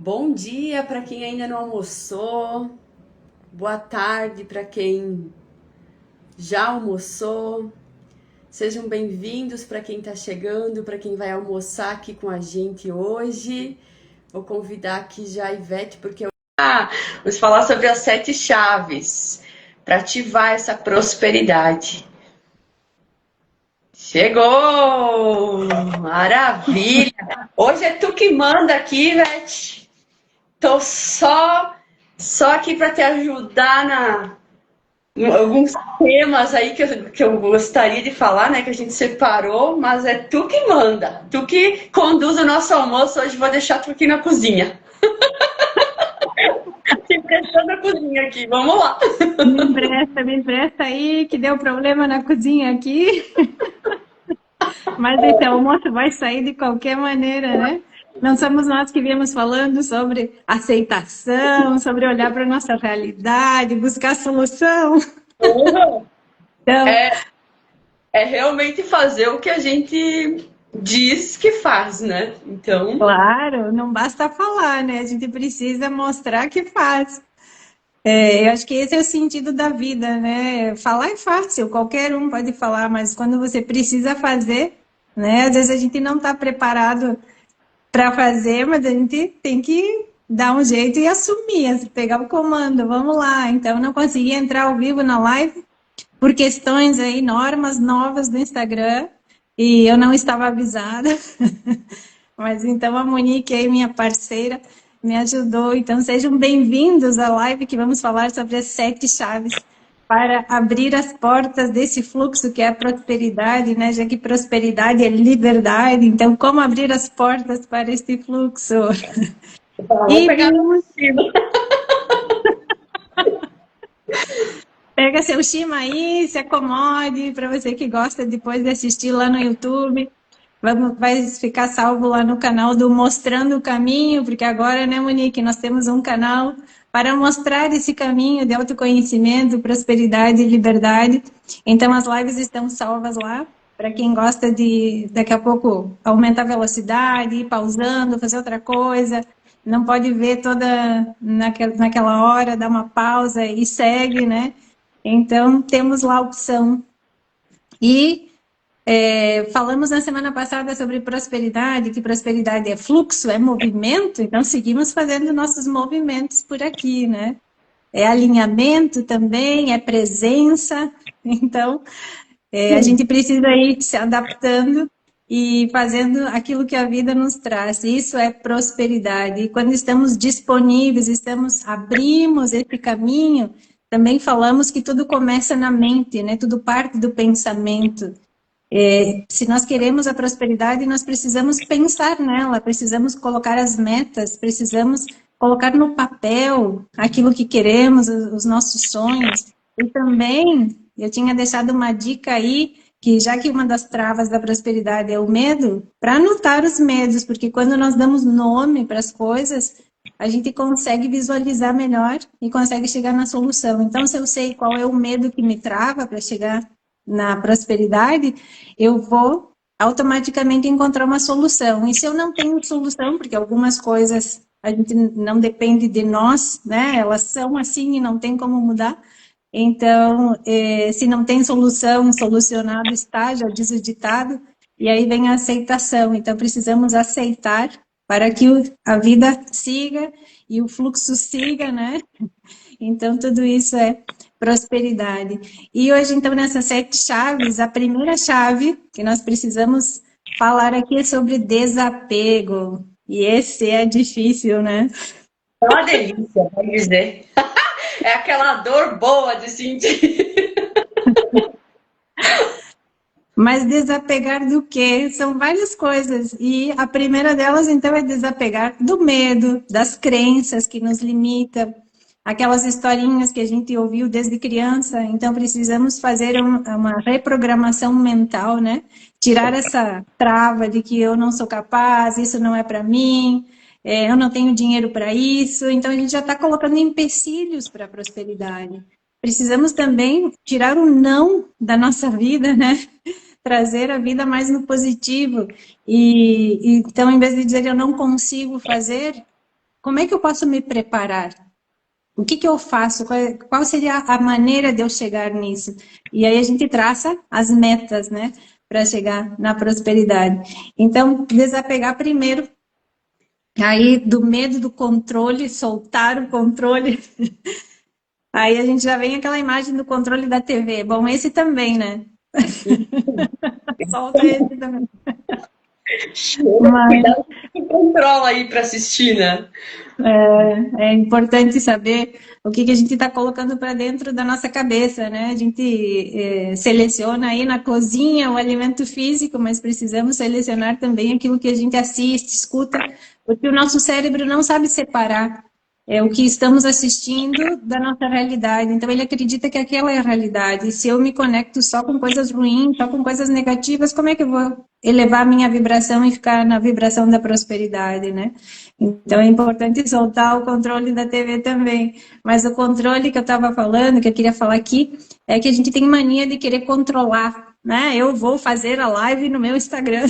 Bom dia para quem ainda não almoçou, boa tarde para quem já almoçou. Sejam bem-vindos para quem está chegando, para quem vai almoçar aqui com a gente hoje. Vou convidar aqui já a Ivete, porque vamos falar sobre as 7 chaves para ativar essa prosperidade. Chegou! Maravilha! Hoje é tu que manda aqui, Ivete. Tô só aqui para te ajudar em alguns temas aí que eu gostaria de falar, né? Que a gente separou, mas é tu que manda, tu que conduz o nosso almoço. Hoje vou deixar tu aqui na cozinha. Te emprestando a cozinha aqui, vamos lá. Me empresta aí, que deu problema na cozinha aqui. Mas esse almoço vai sair de qualquer maneira, né? Não somos nós que viemos falando sobre aceitação, sobre olhar para a nossa realidade, buscar solução. Então, É realmente fazer o que a gente diz que faz, né? Então, claro, não basta falar, né? A gente precisa mostrar que faz. Eu acho que esse é o sentido da vida, né? Falar é fácil, qualquer um pode falar, mas quando você precisa fazer, né? Às vezes a gente não está preparado para fazer, mas a gente tem que dar um jeito e assumir, pegar o comando, vamos lá. Então, não consegui entrar ao vivo na live por questões aí, normas novas do Instagram, e eu não estava avisada. Mas então a Monique aí, minha parceira, me ajudou. Então sejam bem-vindos à live que vamos falar sobre as 7 chaves para abrir as portas desse fluxo que é a prosperidade, né? Já que prosperidade é liberdade, então como abrir as portas para este fluxo? vamos E pegar no vimos, estilo. pega seu shima aí, se acomode, para você que gosta depois de assistir lá no YouTube. Vai ficar salvo lá no canal do Mostrando o Caminho, porque agora, né, Monique, nós temos um canal para mostrar esse caminho de autoconhecimento, prosperidade e liberdade. Então, as lives estão salvas lá. Para quem gosta de, daqui a pouco, aumentar a velocidade, ir pausando, fazer outra coisa, não pode ver toda naquela hora, dá uma pausa e segue, né? Então, temos lá a opção. E falamos na semana passada sobre prosperidade, que prosperidade é fluxo, é movimento, então seguimos fazendo nossos movimentos por aqui, né? É alinhamento também, é presença, então a gente precisa ir se adaptando e fazendo aquilo que a vida nos traz. Isso é prosperidade. E quando estamos disponíveis, abrimos esse caminho, também falamos que tudo começa na mente, né? Tudo parte do pensamento. Se nós queremos a prosperidade, nós precisamos pensar nela, precisamos colocar as metas, precisamos colocar no papel aquilo que queremos, os nossos sonhos. E também, eu tinha deixado uma dica aí, que já que uma das travas da prosperidade é o medo, para anotar os medos, porque quando nós damos nome para as coisas, a gente consegue visualizar melhor e consegue chegar na solução. Então, se eu sei qual é o medo que me trava para chegar na prosperidade, eu vou automaticamente encontrar uma solução. E se eu não tenho solução, porque algumas coisas a gente não depende de nós, né? Elas são assim e não tem como mudar. Então, se não tem solução, solucionado está, já diz o ditado, e aí vem a aceitação. Então, precisamos aceitar para que a vida siga e o fluxo siga, né? Então, tudo isso é prosperidade. E hoje, então, nessas 7 chaves, a primeira chave que nós precisamos falar aqui é sobre desapego. E esse é difícil, né? É uma delícia, pode dizer. É aquela dor boa de sentir. Mas desapegar do quê? São várias coisas. E a primeira delas, então, é desapegar do medo, das crenças que nos limitam, aquelas historinhas que a gente ouviu desde criança. Então, precisamos fazer uma reprogramação mental, né? Tirar essa trava de que eu não sou capaz, isso não é para mim, eu não tenho dinheiro para isso. Então, a gente já está colocando empecilhos para a prosperidade. Precisamos também tirar o não da nossa vida, né? Trazer a vida mais no positivo. Então, em vez de dizer eu não consigo fazer, como é que eu posso me preparar? O que que eu faço? Qual seria a maneira de eu chegar nisso? E aí a gente traça as metas, né? Para chegar na prosperidade. Então, desapegar primeiro, aí do medo do controle, soltar o controle. Aí a gente já vem aquela imagem do controle da TV. Bom, esse também, né? Solta esse também. Mas Cuidado com quem controla aí para assistir, né? é importante saber o que que a gente está colocando para dentro da nossa cabeça, né? A gente seleciona aí na cozinha o alimento físico, mas precisamos selecionar também aquilo que a gente assiste, escuta, porque o nosso cérebro não sabe separar o que estamos assistindo da nossa realidade. Então, ele acredita que aquela é a realidade. E se eu me conecto só com coisas ruins, só com coisas negativas, como é que eu vou elevar a minha vibração e ficar na vibração da prosperidade, né? Então, é importante soltar o controle da TV também. Mas o controle que eu estava falando, que eu queria falar aqui, é que a gente tem mania de querer controlar, né? Eu vou fazer a live no meu Instagram.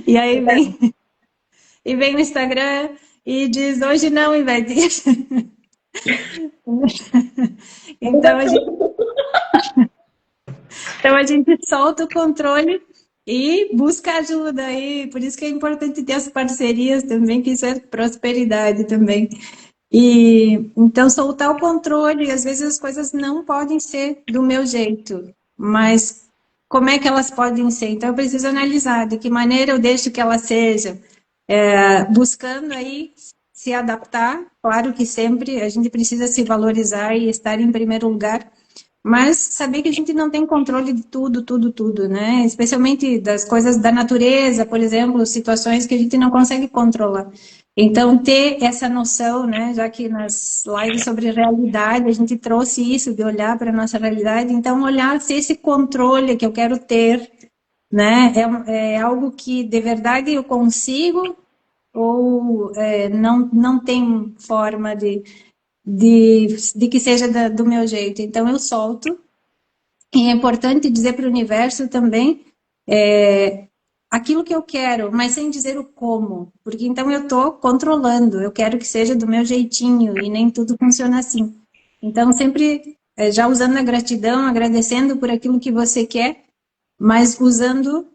E aí vem o Instagram e diz, hoje não, Ivete. Então a gente solta o controle e busca ajuda aí. Por isso que é importante ter as parcerias também, que isso é prosperidade também. E então soltar o controle, às vezes as coisas não podem ser do meu jeito, mas como é que elas podem ser? Então eu preciso analisar de que maneira eu deixo que elas sejam, buscando aí se adaptar. Claro que sempre a gente precisa se valorizar e estar em primeiro lugar, mas saber que a gente não tem controle de tudo, tudo, tudo, né? Especialmente das coisas da natureza, por exemplo, situações que a gente não consegue controlar. Então, ter essa noção, né? Já que nas lives sobre realidade a gente trouxe isso, de olhar para a nossa realidade, então olhar se esse controle que eu quero ter, né? É algo que de verdade eu consigo ou não tem forma de que seja do meu jeito. Então, eu solto. E é importante dizer para o universo também aquilo que eu quero, mas sem dizer o como. Porque então eu estou controlando, eu quero que seja do meu jeitinho e nem tudo funciona assim. Então, sempre já usando a gratidão, agradecendo por aquilo que você quer, mas usando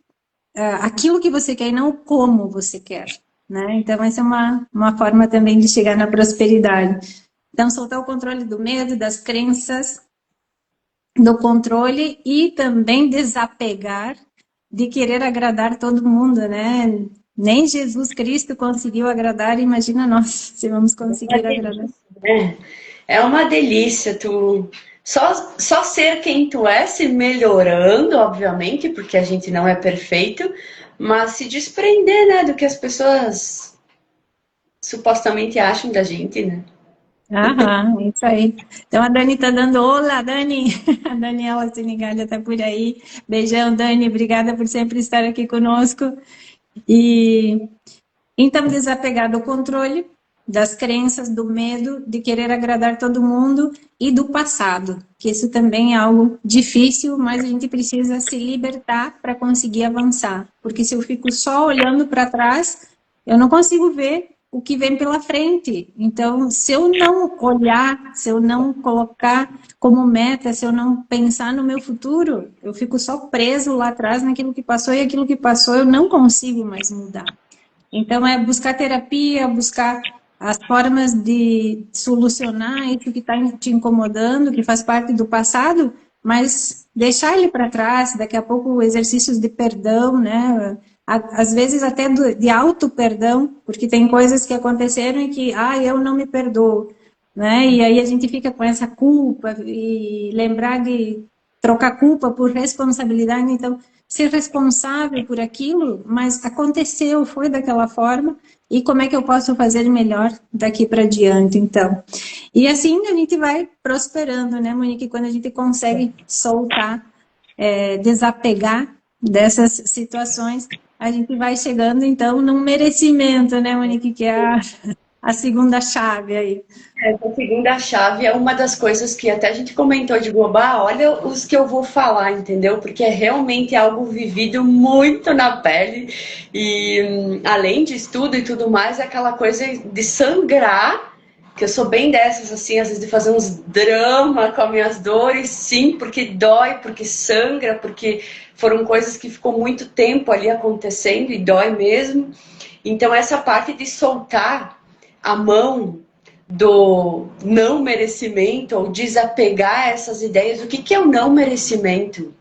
aquilo que você quer e não como você quer. Né? Então, essa é uma forma também de chegar na prosperidade. Então, soltar o controle do medo, das crenças, do controle e também desapegar de querer agradar todo mundo, né? Nem Jesus Cristo conseguiu agradar, imagina nós se vamos conseguir agradar. É uma delícia tu só ser quem tu é, se melhorando, obviamente, porque a gente não é perfeito, mas se desprender, né, do que as pessoas supostamente acham da gente, né? Aham, isso aí. Então a Dani tá dando olá, Dani. A Daniela Senigalha tá por aí. Beijão, Dani. Obrigada por sempre estar aqui conosco. E então, desapegar do controle, das crenças, do medo de querer agradar todo mundo e do passado, que isso também é algo difícil, mas a gente precisa se libertar para conseguir avançar. Porque se eu fico só olhando para trás, eu não consigo ver o que vem pela frente. Então, se eu não olhar, se eu não colocar como meta, se eu não pensar no meu futuro, eu fico só preso lá atrás naquilo que passou e aquilo que passou eu não consigo mais mudar. Então, é buscar terapia, buscar as formas de solucionar isso que está te incomodando, que faz parte do passado, mas deixar ele para trás, daqui a pouco exercícios de perdão, né? Às vezes até de auto-perdão, porque tem coisas que aconteceram e que, eu não me perdoo, né? E aí a gente fica com essa culpa e lembrar de trocar culpa por responsabilidade, então ser responsável por aquilo, mas aconteceu, foi daquela forma, e como é que eu posso fazer melhor daqui para diante, então. E assim a gente vai prosperando, né, Monique, quando a gente consegue soltar, desapegar dessas situações, a gente vai chegando, então, num merecimento, né, Monique, que é a a segunda chave aí. Essa segunda chave é uma das coisas que até a gente comentou de Global, olha os que eu vou falar, entendeu? Porque é realmente algo vivido muito na pele e além de estudo e tudo mais, é aquela coisa de sangrar, que eu sou bem dessas, assim, às vezes de fazer uns drama com as minhas dores, sim, porque dói, porque sangra, porque foram coisas que ficou muito tempo ali acontecendo e dói mesmo. Então essa parte de soltar a mão do não merecimento ou desapegar essas ideias. O que é o não merecimento?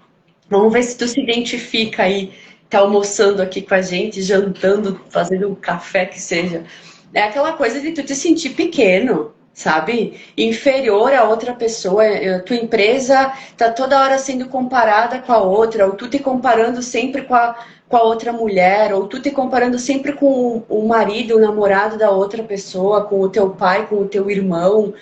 Vamos ver se tu se identifica aí, tá almoçando aqui com a gente, jantando, fazendo um café que seja. É aquela coisa de tu te sentir pequeno, sabe? Inferior a outra pessoa. Tua empresa tá toda hora sendo comparada com a outra, ou tu te comparando sempre com a outra mulher, ou tu te comparando sempre com o marido, o namorado da outra pessoa, com o teu pai, com o teu irmão,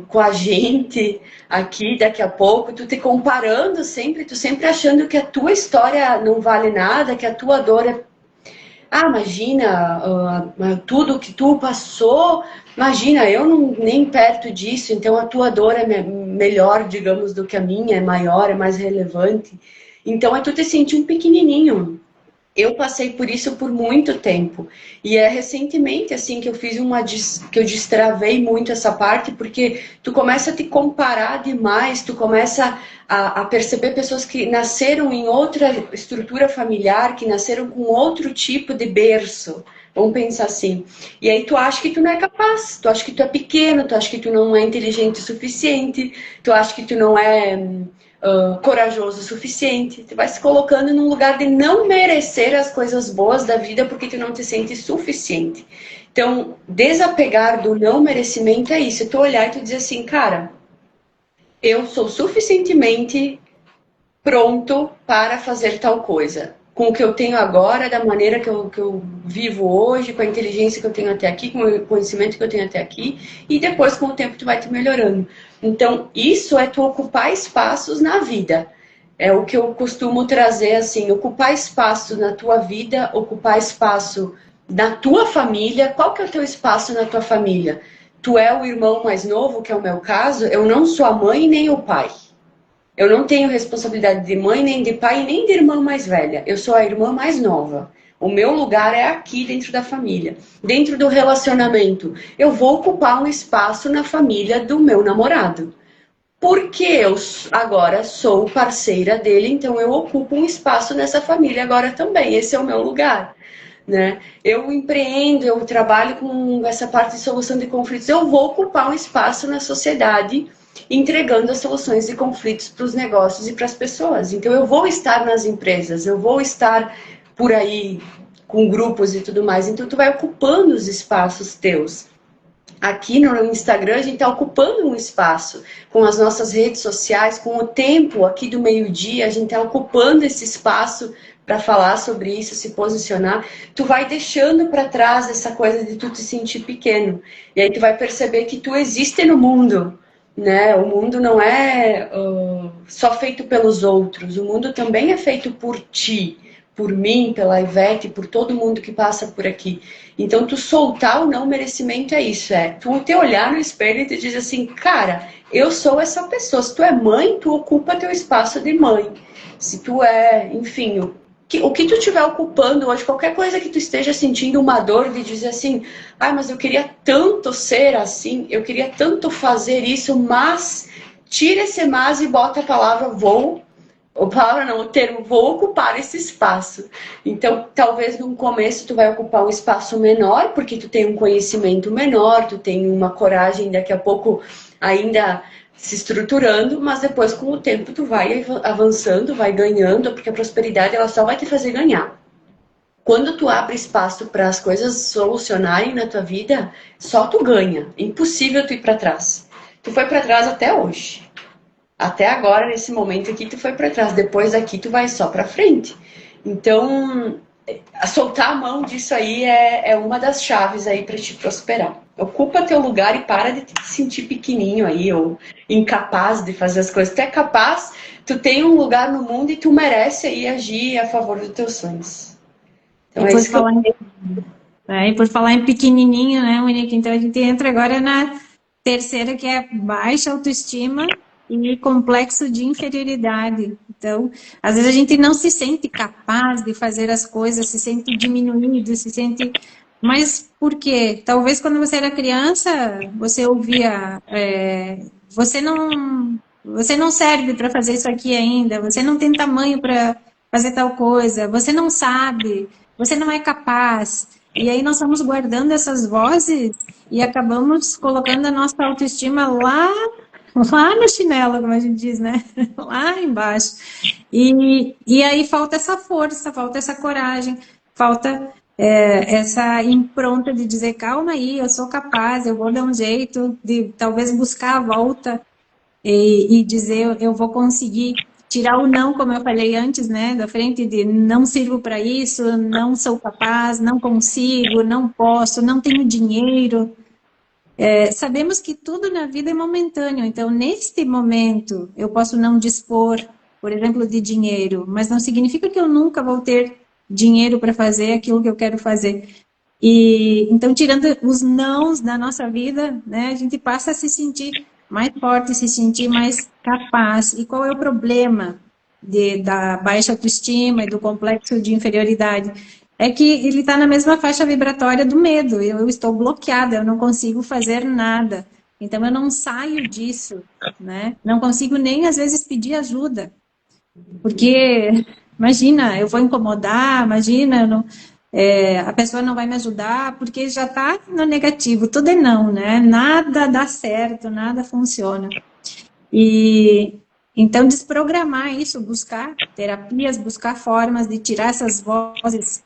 com a gente aqui daqui a pouco, tu te comparando sempre, tu sempre achando que a tua história não vale nada, que a tua dor é... Ah, imagina, tudo que tu passou, imagina, eu não nem perto disso, então a tua dor é melhor, digamos, do que a minha, é maior, é mais relevante. Então é tu te sentir um pequenininho. Eu passei por isso por muito tempo. E é recentemente assim que eu fiz que eu destravei muito essa parte, porque tu começa a te comparar demais, tu começa a perceber pessoas que nasceram em outra estrutura familiar, que nasceram com outro tipo de berço. Vamos pensar assim. E aí tu acha que tu não é capaz, tu acha que tu é pequeno, tu acha que tu não é inteligente o suficiente, tu acha que tu não é corajoso o suficiente. Tu vai se colocando num lugar de não merecer as coisas boas da vida porque tu não te sente suficiente. Então, desapegar do não merecimento é isso. Tu olhar e tu dizer assim, cara, eu sou suficientemente pronto para fazer tal coisa. Com o que eu tenho agora, da maneira que eu vivo hoje, com a inteligência que eu tenho até aqui, com o conhecimento que eu tenho até aqui, e depois, com o tempo, tu vai te melhorando. Então, isso é tu ocupar espaços na vida. É o que eu costumo trazer, assim, ocupar espaço na tua vida, ocupar espaço na tua família. Qual que é o teu espaço na tua família? Tu é o irmão mais novo, que é o meu caso, eu não sou a mãe nem o pai. Eu não tenho responsabilidade de mãe, nem de pai, nem de irmã mais velha. Eu sou a irmã mais nova. O meu lugar é aqui dentro da família. Dentro do relacionamento, eu vou ocupar um espaço na família do meu namorado. Porque eu agora sou parceira dele, então eu ocupo um espaço nessa família agora também. Esse é o meu lugar. Né? Eu empreendo, eu trabalho com essa parte de solução de conflitos. Eu vou ocupar um espaço na sociedade entregando as soluções de conflitos para os negócios e para as pessoas. Então eu vou estar nas empresas, eu vou estar por aí com grupos e tudo mais. Então tu vai ocupando os espaços teus. Aqui no Instagram a gente está ocupando um espaço com as nossas redes sociais, com o tempo aqui do meio-dia, a gente está ocupando esse espaço para falar sobre isso, se posicionar. Tu vai deixando para trás essa coisa de tu te sentir pequeno. E aí tu vai perceber que tu existe no mundo. Né? O mundo não é só feito pelos outros, o mundo também é feito por ti, por mim, pela Ivete, por todo mundo que passa por aqui. Então, tu soltar o não merecimento é isso, é tu te olhar no espelho e te dizer assim, cara, eu sou essa pessoa. Se tu é mãe, tu ocupa teu espaço de mãe. Se tu é, enfim, o que tu estiver ocupando hoje, qualquer coisa que tu esteja sentindo uma dor de dizer assim, mas eu queria tanto ser assim, eu queria tanto fazer isso, mas tira esse mas e bota a palavra vou, ou palavra não, o termo vou ocupar esse espaço. Então, talvez no começo tu vai ocupar um espaço menor, porque tu tem um conhecimento menor, tu tem uma coragem daqui a pouco ainda se estruturando, mas depois com o tempo tu vai avançando, vai ganhando, porque a prosperidade ela só vai te fazer ganhar. Quando tu abre espaço para as coisas solucionarem na tua vida, só tu ganha. É impossível tu ir para trás. Tu foi para trás até hoje. Até agora, nesse momento aqui, tu foi para trás. Depois daqui tu vai só para frente. Então, soltar a mão disso aí é uma das chaves aí para te prosperar. Ocupa teu lugar e para de te sentir pequenininho aí, ou incapaz de fazer as coisas. Tu é capaz, tu tem um lugar no mundo e tu merece aí agir a favor dos teus sonhos. Então E é por isso que eu... E por falar em pequenininho, né, Monique? Então a gente entra agora na terceira, que é baixa autoestima e complexo de inferioridade. Então, às vezes a gente não se sente capaz de fazer as coisas, se sente diminuído, se sente. Mas por quê? Talvez quando você era criança, você ouvia, você não serve para fazer isso aqui ainda, você não tem tamanho para fazer tal coisa, você não sabe, você não é capaz. E aí nós vamos guardando essas vozes e acabamos colocando a nossa autoestima lá no chinelo, como a gente diz, né? Lá embaixo. E aí falta essa força, falta essa coragem, falta essa impronta de dizer, calma aí, eu sou capaz, eu vou dar um jeito de talvez buscar a volta e dizer, eu vou conseguir tirar o não, como eu falei antes, né, da frente de não sirvo para isso, não sou capaz, não consigo, não posso, não tenho dinheiro. Sabemos que tudo na vida é momentâneo, então neste momento eu posso não dispor, por exemplo, de dinheiro, mas não significa que eu nunca vou ter dinheiro para fazer aquilo que eu quero fazer. E então, tirando os nãos da nossa vida, né, a gente passa a se sentir mais forte, se sentir mais capaz. E qual é o problema da baixa autoestima e do complexo de inferioridade? É que ele está na mesma faixa vibratória do medo. Eu estou bloqueada, eu não consigo fazer nada. Então, eu não saio disso, né? Não consigo nem, às vezes, pedir ajuda. Porque, imagina, eu vou incomodar, imagina, eu não, a pessoa não vai me ajudar, porque já está no negativo, tudo é não, né? Nada dá certo, nada funciona. E então desprogramar isso, buscar terapias, buscar formas de tirar essas vozes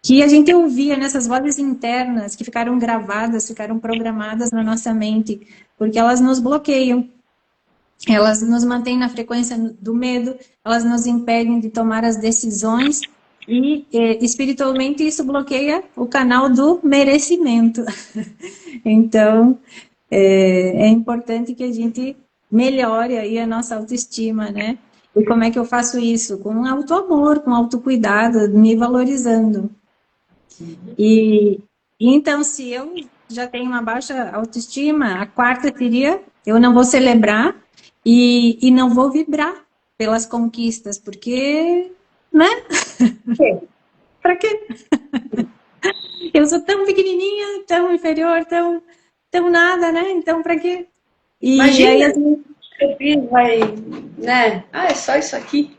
que a gente ouvia, nessas vozes internas que ficaram gravadas, ficaram programadas na nossa mente, porque elas nos bloqueiam. Elas nos mantêm na frequência do medo, elas nos impedem de tomar as decisões e espiritualmente isso bloqueia o canal do merecimento. Então, é importante que a gente melhore aí a nossa autoestima, né? E como é que eu faço isso? Com autoamor, com autocuidado, me valorizando. E então, se eu já tenho uma baixa autoestima, a quarta seria: eu não vou celebrar e não vou vibrar pelas conquistas, porque, né? Para quê? Eu sou tão pequenininha, tão inferior, tão nada, né? Então, para quê? E aí, Imagina, assim, o filho vai, né? Ah, é só isso aqui.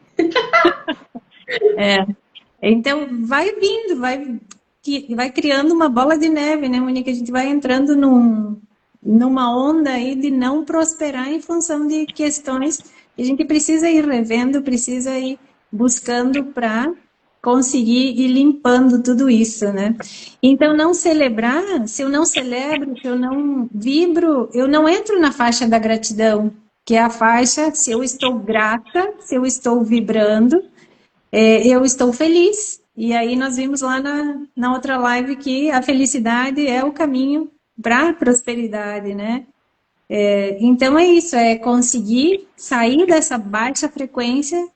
então vai vindo, vai criando uma bola de neve, né, Monique? A gente vai entrando numa onda aí de não prosperar em função de questões que a gente precisa ir revendo, precisa ir buscando para conseguir ir limpando tudo isso, né? Então, não celebrar, se eu não celebro, se eu não vibro, eu não entro na faixa da gratidão, que é a faixa, se eu estou grata, se eu estou vibrando, eu estou feliz. E aí nós vimos lá na outra live que a felicidade é o caminho para a prosperidade, né? Então é isso, é conseguir sair dessa baixa frequência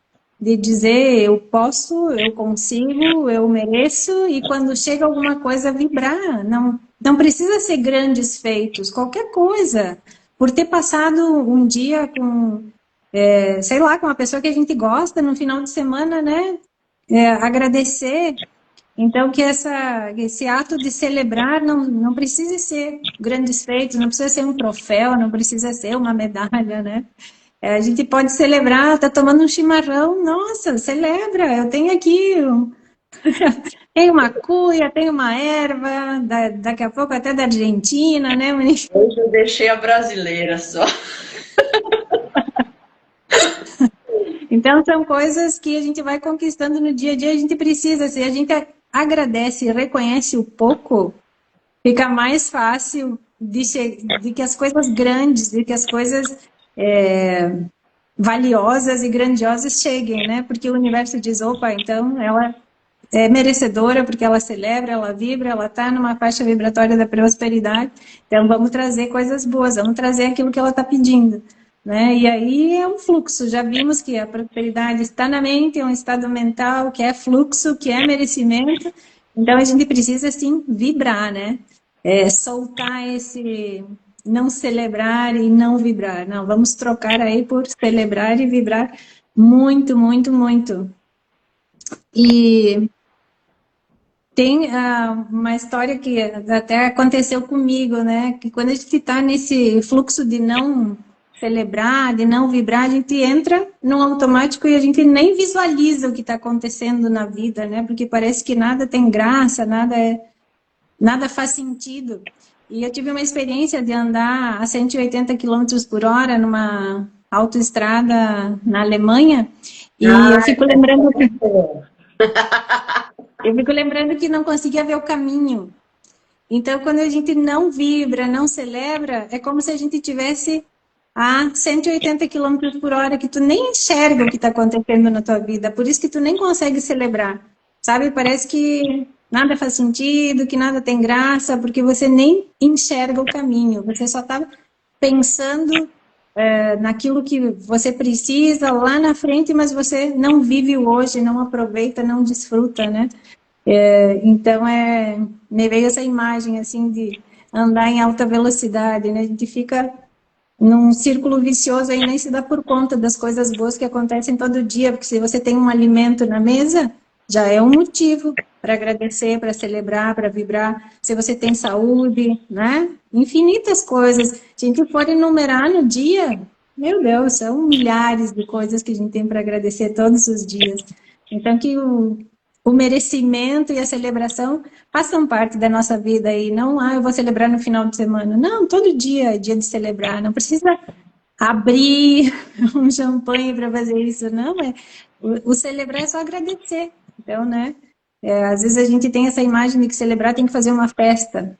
de dizer eu posso, eu consigo, eu mereço, e quando chega alguma coisa vibrar. Não precisa ser grandes feitos, qualquer coisa. Por ter passado um dia com, sei lá, com uma pessoa que a gente gosta no final de semana, né? Agradecer. Então, que esse ato de celebrar não precisa ser grandes feitos, não precisa ser um troféu, não precisa ser uma medalha, né? A gente pode celebrar, tá tomando um chimarrão, nossa, celebra, eu tenho aqui, tem uma cuia, tem uma erva, daqui a pouco até da Argentina, né? Hoje eu deixei a brasileira só. Então, são coisas que a gente vai conquistando no dia a dia, a gente precisa, se a gente agradece e reconhece o pouco, fica mais fácil de que as coisas grandes, de que as coisas valiosas e grandiosas cheguem, né? Porque o universo diz, opa, então ela é merecedora, porque ela celebra, ela vibra, ela está numa faixa vibratória da prosperidade, então vamos trazer coisas boas, vamos trazer aquilo que ela está pedindo. Né? E aí é um fluxo, já vimos que a prosperidade está na mente, é um estado mental que é fluxo, que é merecimento, Então a gente precisa assim vibrar, né? Soltar esse não celebrar e não vibrar. Não, vamos trocar aí por celebrar e vibrar muito, muito, muito. E tem uma história que até aconteceu comigo, né? Que quando a gente está nesse fluxo de não celebrar, de não vibrar, a gente entra num automático e a gente nem visualiza o que está acontecendo na vida, né? Porque parece que nada tem graça, nada faz sentido. E eu tive uma experiência de andar a 180 quilômetros por hora numa autoestrada na Alemanha e eu fico lembrando que não conseguia ver o caminho. Então, quando a gente não vibra, não celebra, é como se a gente tivesse a 180 quilômetros por hora, que tu nem enxerga o que está acontecendo na tua vida. Por isso que tu nem consegue celebrar. Sabe? Parece que nada faz sentido, que nada tem graça, porque você nem enxerga o caminho. Você só está pensando naquilo que você precisa lá na frente, mas você não vive o hoje, não aproveita, não desfruta, né? Então, me veio essa imagem, assim, de andar em alta velocidade, né? A gente fica num círculo vicioso aí, nem se dá por conta das coisas boas que acontecem todo dia, porque se você tem um alimento na mesa, já é um motivo para agradecer, para celebrar, para vibrar. Se você tem saúde, né? Infinitas coisas. Se a gente for enumerar no dia, meu Deus, são milhares de coisas que a gente tem para agradecer todos os dias. Então, que o merecimento e a celebração façam parte da nossa vida e não, eu vou celebrar no final de semana. Não, todo dia é dia de celebrar, não precisa abrir um champanhe para fazer isso, não, o celebrar é só agradecer. Então, né, às vezes a gente tem essa imagem de que celebrar tem que fazer uma festa.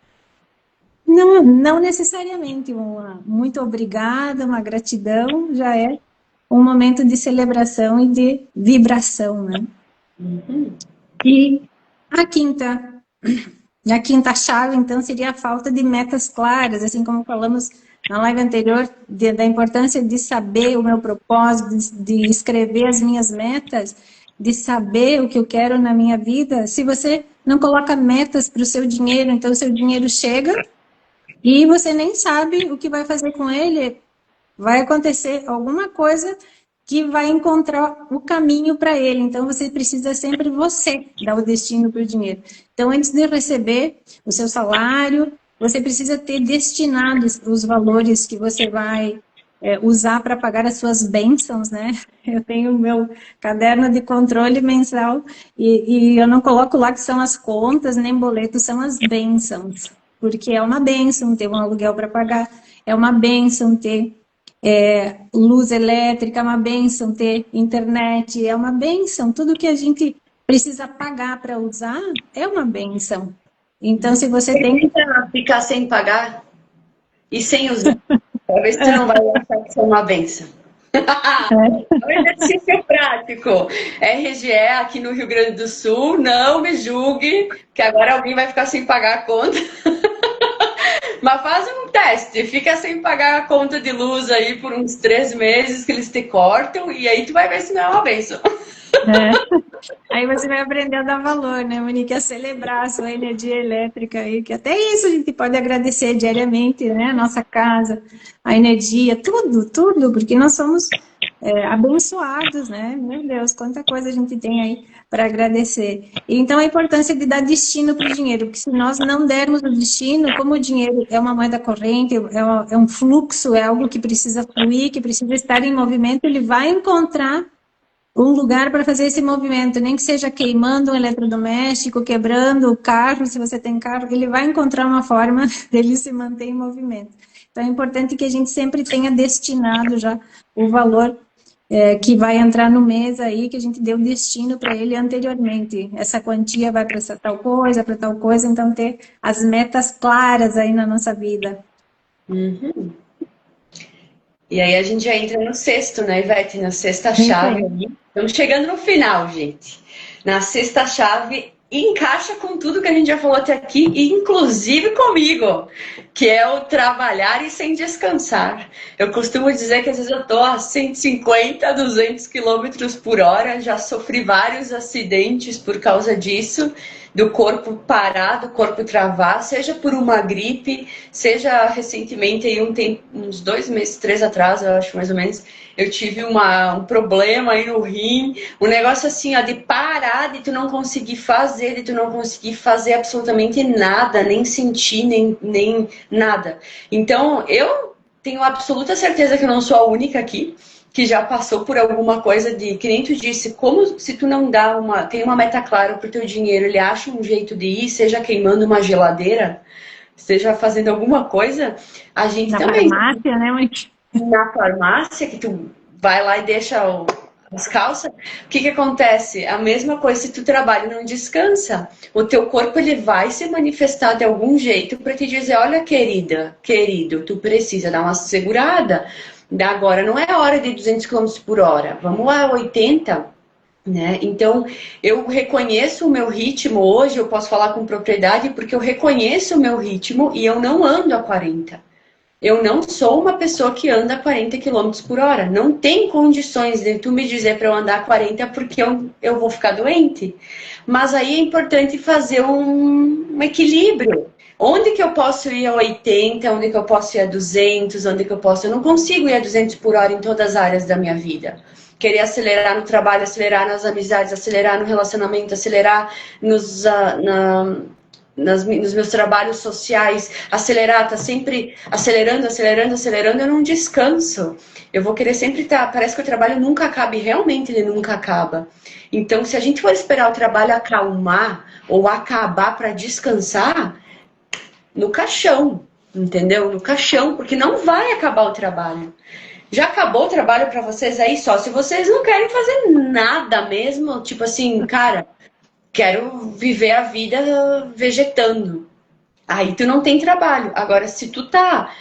Não, não necessariamente, muito obrigada, uma gratidão já é um momento de celebração e de vibração, né? Uhum. E a quinta chave, então, seria a falta de metas claras, assim como falamos na live anterior, da importância de saber o meu propósito, de escrever as minhas metas, de saber o que eu quero na minha vida. Se você não coloca metas para o seu dinheiro, então o seu dinheiro chega e você nem sabe o que vai fazer com ele, vai acontecer alguma coisa que vai encontrar o caminho para ele. Então, você precisa sempre você dar o destino para o dinheiro. Então, antes de receber o seu salário, você precisa ter destinado os valores que você vai usar para pagar as suas bênçãos, né? Eu tenho o meu caderno de controle mensal e eu não coloco lá que são as contas, nem boletos, são as bênçãos. Porque é uma bênção ter um aluguel para pagar, é uma bênção ter luz elétrica, é uma bênção ter internet, é uma bênção. Tudo que a gente precisa pagar para usar é uma bênção. Então, se você tem... Ficar sem pagar e sem usar, para ver se tu não vai achar que isso é uma benção. É um exercício prático. RGE aqui no Rio Grande do Sul, não me julgue, que agora alguém vai ficar sem pagar a conta. Mas faz um teste, fica sem pagar a conta de luz aí por uns 3 meses que eles te cortam e aí tu vai ver se não é uma benção. Aí você vai aprender a dar valor, né, Monique? A celebrar a sua energia elétrica aí, que até isso a gente pode agradecer diariamente, né? A nossa casa, a energia, tudo, porque nós somos abençoados, né? Meu Deus, quanta coisa a gente tem aí para agradecer. Então, a importância de dar destino para o dinheiro, porque se nós não dermos o destino, como o dinheiro é uma moeda corrente, é um fluxo, é algo que precisa fluir, que precisa estar em movimento, ele vai encontrar um lugar para fazer esse movimento, nem que seja queimando um eletrodoméstico, quebrando o carro, se você tem carro, ele vai encontrar uma forma dele se manter em movimento. Então é importante que a gente sempre tenha destinado já o valor que vai entrar no mês aí, que a gente deu destino para ele anteriormente. Essa quantia vai para tal coisa, então ter as metas claras aí na nossa vida. Uhum. E aí a gente já entra no sexto, né, Ivete? Na sexta chave. Estamos chegando no final, gente. Na sexta chave, encaixa com tudo que a gente já falou até aqui, inclusive comigo, que é o trabalhar e sem descansar. Eu costumo dizer que às vezes eu estou a 150, 200 quilômetros por hora, já sofri vários acidentes por causa disso, do corpo parar, do corpo travar, seja por uma gripe, seja recentemente, aí uns 2 meses, 3 atrás, eu acho mais ou menos, eu tive um problema aí no rim, um negócio assim, ó, de parar, de tu não conseguir fazer, de tu não conseguir fazer absolutamente nada, nem sentir, nem nada. Então, eu tenho absoluta certeza que eu não sou a única aqui que já passou por alguma coisa de, que nem tu disse, como se tu não tem uma meta clara pro teu dinheiro, ele acha um jeito de ir, seja queimando uma geladeira, seja fazendo alguma coisa, a gente Na também, farmácia, né, mãe? na farmácia, que tu vai lá e deixa as calças, o que acontece? A mesma coisa se tu trabalha e não descansa. O teu corpo ele vai se manifestar de algum jeito para te dizer, olha, querida, querido, tu precisa dar uma segurada. Agora não é hora de 200 km por hora, vamos a 80, né? Então, eu reconheço o meu ritmo hoje, eu posso falar com propriedade, porque eu reconheço o meu ritmo e eu não ando a 40. Eu não sou uma pessoa que anda a 40 km por hora. Não tem condições de tu me dizer para eu andar a 40 porque eu vou ficar doente. Mas aí é importante fazer um equilíbrio. Onde que eu posso ir a 80, onde que eu posso ir a 200, onde que eu posso... Eu não consigo ir a 200 por hora em todas as áreas da minha vida. Querer acelerar no trabalho, acelerar nas amizades, acelerar no relacionamento, acelerar nos meus trabalhos sociais, acelerar, tá sempre acelerando, acelerando, acelerando, eu não descanso. Eu vou querer sempre estar... Parece que o trabalho nunca acaba e realmente ele nunca acaba. Então, se a gente for esperar o trabalho acalmar ou acabar para descansar... no caixão, entendeu? No caixão, porque não vai acabar o trabalho. Já acabou o trabalho para vocês aí só se vocês não querem fazer nada mesmo, tipo assim, cara, quero viver a vida vegetando. Aí tu não tem trabalho. Agora, se tu tá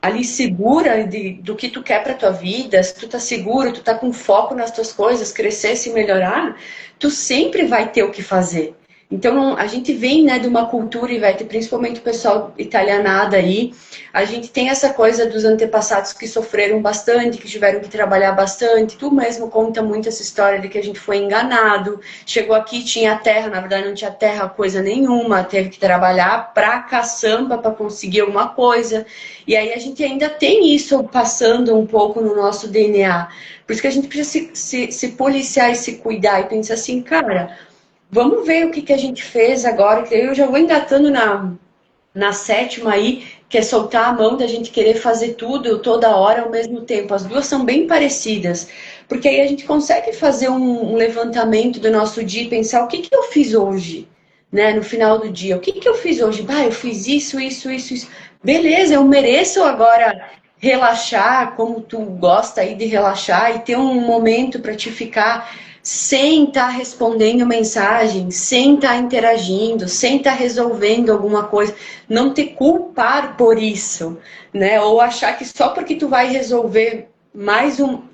ali segura do que tu quer pra tua vida, se tu tá seguro, tu tá com foco nas tuas coisas, crescer, se melhorar, tu sempre vai ter o que fazer. Então, a gente vem, né, de uma cultura, Ivete, principalmente o pessoal italianada aí, a gente tem essa coisa dos antepassados que sofreram bastante, que tiveram que trabalhar bastante. Tu mesmo conta muito essa história de que a gente foi enganado, chegou aqui, tinha terra, na verdade não tinha terra coisa nenhuma, teve que trabalhar pra caçamba para conseguir alguma coisa. E aí a gente ainda tem isso passando um pouco no nosso DNA. Por isso que a gente precisa se policiar e se cuidar e pensar assim, cara... Vamos ver o que a gente fez agora, que eu já vou engatando na sétima aí, que é soltar a mão da gente querer fazer tudo toda hora ao mesmo tempo. As duas são bem parecidas, porque aí a gente consegue fazer um levantamento do nosso dia e pensar o que eu fiz hoje, né, no final do dia. O que eu fiz hoje? Bah, eu fiz isso, isso, isso, isso. Beleza, eu mereço agora relaxar como tu gosta aí de relaxar e ter um momento para te ficar... sem estar respondendo mensagem, sem estar interagindo, sem estar resolvendo alguma coisa, não te culpar por isso, né? Ou achar que só porque tu vai resolver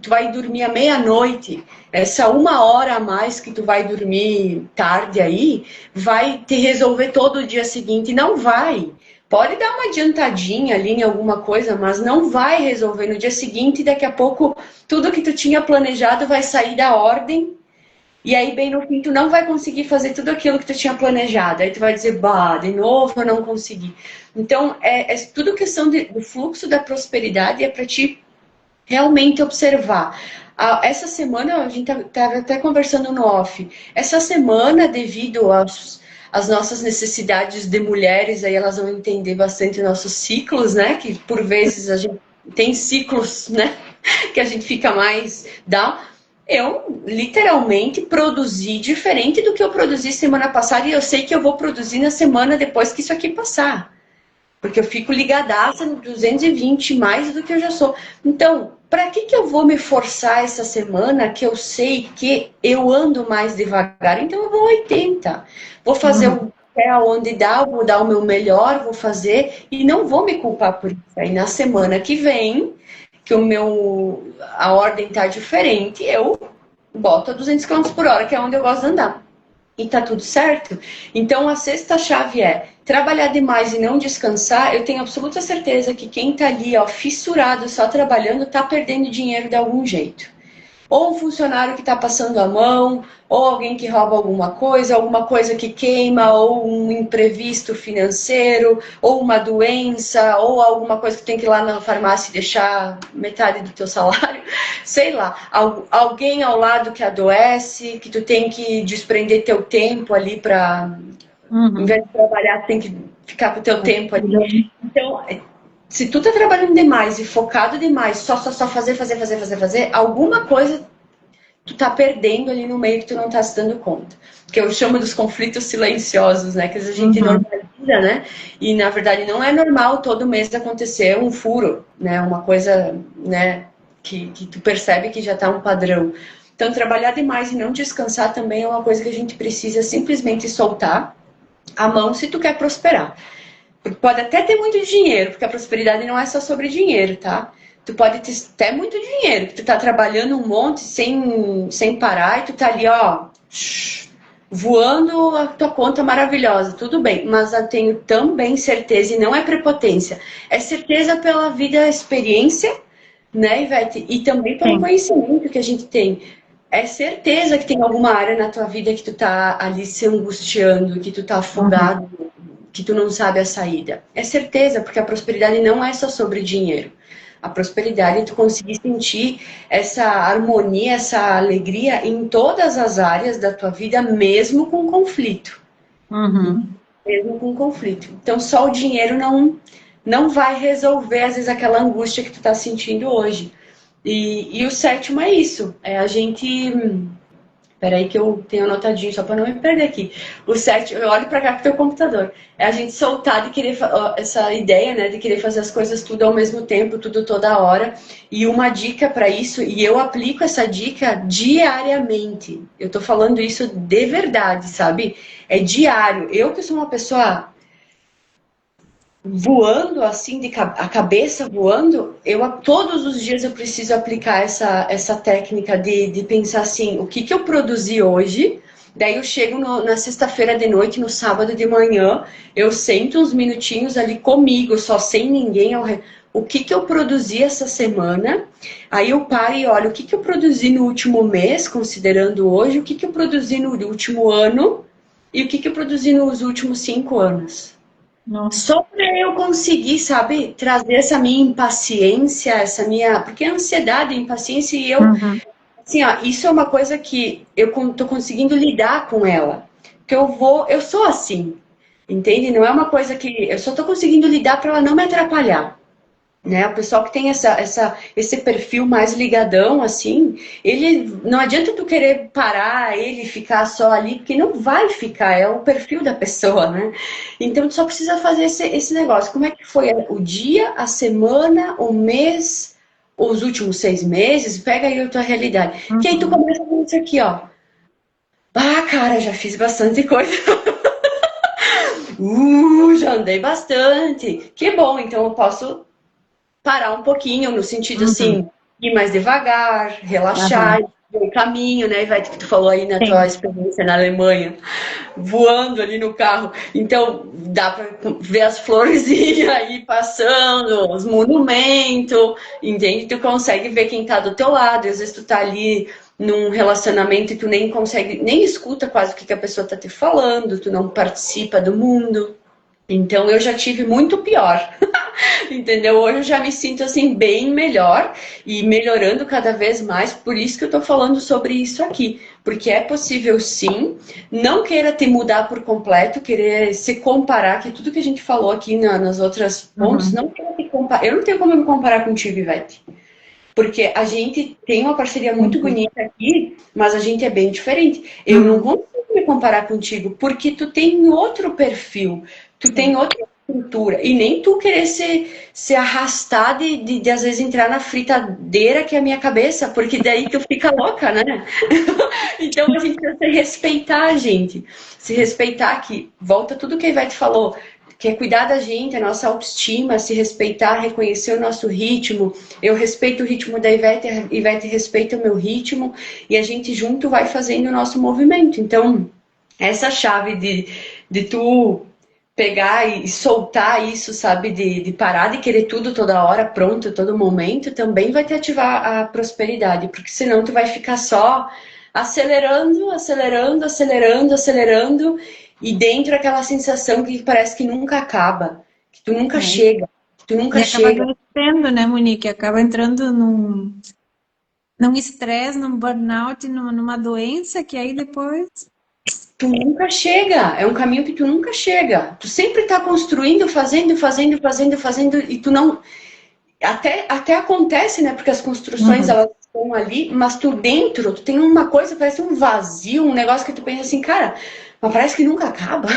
tu vai dormir à meia-noite, essa 1 hora a mais que tu vai dormir tarde aí, vai te resolver todo o dia seguinte, não vai. Pode dar uma adiantadinha ali em alguma coisa, mas não vai resolver no dia seguinte e daqui a pouco tudo que tu tinha planejado vai sair da ordem. E aí, bem no fim, tu não vai conseguir fazer tudo aquilo que tu tinha planejado. Aí tu vai dizer, bah, de novo eu não consegui. Então, é tudo questão do fluxo da prosperidade, é para ti realmente observar. Essa semana, a gente estava até conversando no off, essa semana, devido às nossas necessidades de mulheres, aí elas vão entender bastante nossos ciclos, né? Que por vezes a gente tem ciclos, né? Que a gente fica mais down. Eu literalmente produzi diferente do que eu produzi semana passada e eu sei que eu vou produzir na semana depois que isso aqui passar. Porque eu fico ligadaça no 220 mais do que eu já sou. Então, para que eu vou me forçar essa semana que eu sei que eu ando mais devagar? Então eu vou 80. Vou fazer o pé aonde dá, vou dar o meu melhor, vou fazer e não vou me culpar por isso. Aí na semana que vem, que a ordem tá diferente, eu boto a 200 km por hora, que é onde eu gosto de andar. E tá tudo certo? Então a sexta chave é trabalhar demais e não descansar. Eu tenho absoluta certeza que quem tá ali, ó, fissurado, só trabalhando, tá perdendo dinheiro de algum jeito. ou um funcionário que está passando a mão, ou alguém que rouba alguma coisa que queima, ou um imprevisto financeiro, ou uma doença, ou alguma coisa que tem que ir lá na farmácia e deixar metade do teu salário, sei lá, alguém ao lado que adoece, que tu tem que desprender teu tempo ali para, em vez de trabalhar, tu tem que ficar com o teu tempo ali. Então, se tu tá trabalhando demais e focado demais, só fazer, alguma coisa tu tá perdendo ali no meio que tu não tá se dando conta. Que eu chamo dos conflitos silenciosos, né? Que a gente normaliza, né? E na verdade não é normal todo mês acontecer um furo, né? Uma coisa, né? Que tu percebe que já tá um padrão. Então trabalhar demais e não descansar também é uma coisa que a gente precisa simplesmente soltar a mão se tu quer prosperar. Pode até ter muito dinheiro, porque a prosperidade não é só sobre dinheiro, tá? Tu pode ter até muito dinheiro, que tu tá trabalhando um monte sem parar e tu tá ali, ó, voando a tua conta maravilhosa, tudo bem. Mas eu tenho também certeza, e não é prepotência, é certeza pela vida, experiência, né, Ivete? E também pelo conhecimento que a gente tem. É certeza que tem alguma área na tua vida que tu tá ali se angustiando, que tu tá afogado, que tu não sabe a saída. É certeza, porque a prosperidade não é só sobre dinheiro. A prosperidade é tu conseguir sentir essa harmonia, essa alegria em todas as áreas da tua vida, mesmo com conflito. Mesmo com conflito. Então, só o dinheiro não vai resolver, às vezes, aquela angústia que tu tá sentindo hoje. E o sétimo é isso. É a gente... Peraí que eu tenho anotadinho, só para não me perder aqui. O sétimo, eu olho para cá pro teu computador. É a gente soltar de querer, essa ideia, né, de querer fazer as coisas tudo ao mesmo tempo, tudo toda hora. E uma dica para isso, e eu aplico essa dica diariamente. Eu tô falando isso de verdade, sabe? É diário. Eu que sou uma pessoa voando assim, a cabeça voando, todos os dias eu preciso aplicar essa técnica de pensar assim, o que eu produzi hoje, daí eu chego na sexta-feira de noite, no sábado de manhã, eu sento uns minutinhos ali comigo, só sem ninguém, o que eu produzi essa semana, aí eu paro e olho o que eu produzi no último mês, considerando hoje, o que eu produzi no último ano e o que eu produzi nos últimos 5 anos. Nossa. Só para eu conseguir, sabe, trazer essa minha impaciência, essa minha... Porque a ansiedade, a impaciência e eu... Assim, ó, isso é uma coisa que eu tô conseguindo lidar com ela. Que eu sou assim, entende? Não é uma coisa que... Eu só tô conseguindo lidar para ela não me atrapalhar. Né? O pessoal que tem esse perfil mais ligadão, assim, ele não adianta tu querer parar ele ficar só ali, porque não vai ficar, é o perfil da pessoa, né? Então tu só precisa fazer esse negócio. Como é que foi o dia, a semana, o mês, os últimos 6 meses? Pega aí a tua realidade. Que aí tu começa com isso aqui, ó. Ah, cara, já fiz bastante coisa. Já andei bastante. Que bom, então eu posso parar um pouquinho, no sentido assim, ir mais devagar, relaxar, o caminho, né, Ivete, que tu falou aí na tua experiência na Alemanha, voando ali no carro. Então, dá para ver as florzinhas aí passando, os monumentos, entende? Tu consegue ver quem tá do teu lado, às vezes tu tá ali num relacionamento e tu nem consegue, nem escuta quase o que a pessoa tá te falando, tu não participa do mundo. Então, eu já tive muito pior. Entendeu? Hoje eu já me sinto assim bem melhor e melhorando cada vez mais, por isso que eu tô falando sobre isso aqui, porque é possível sim, não queira te mudar por completo, querer se comparar, que tudo que a gente falou aqui nas outras pontos, não queira te comparar, eu não tenho como me comparar contigo, Ivete, porque a gente tem uma parceria muito bonita aqui, mas a gente é bem diferente. Eu não consigo me comparar contigo, porque tu tem outro perfil, tu tem outra estrutura, e nem tu querer se arrastar de às vezes entrar na fritadeira que é a minha cabeça, porque daí tu fica louca, né? Então a gente precisa se respeitar, gente. Se respeitar, que volta tudo que a Ivete falou, que é cuidar da gente, a nossa autoestima, se respeitar, reconhecer o nosso ritmo. Eu respeito o ritmo da Ivete, a Ivete respeita o meu ritmo, e a gente junto vai fazendo o nosso movimento. Então, essa chave de tu pegar e soltar isso, sabe, de parar de querer tudo toda hora, pronto, todo momento, também vai te ativar a prosperidade, porque senão tu vai ficar só acelerando, acelerando, acelerando, acelerando, e dentro aquela sensação que parece que nunca acaba, que tu nunca É. chega, que tu E nunca acaba chega. adoecendo, né, Monique? Acaba entrando num estresse, num burnout, numa doença que aí depois. Tu nunca chega, é um caminho que tu nunca chega. Tu sempre tá construindo, fazendo, fazendo, fazendo, fazendo, e tu não. Até acontece, né? Porque as construções Uhum. elas estão ali, mas tu dentro, tu tem uma coisa, parece um vazio, um negócio que tu pensa assim, cara, mas parece que nunca acaba.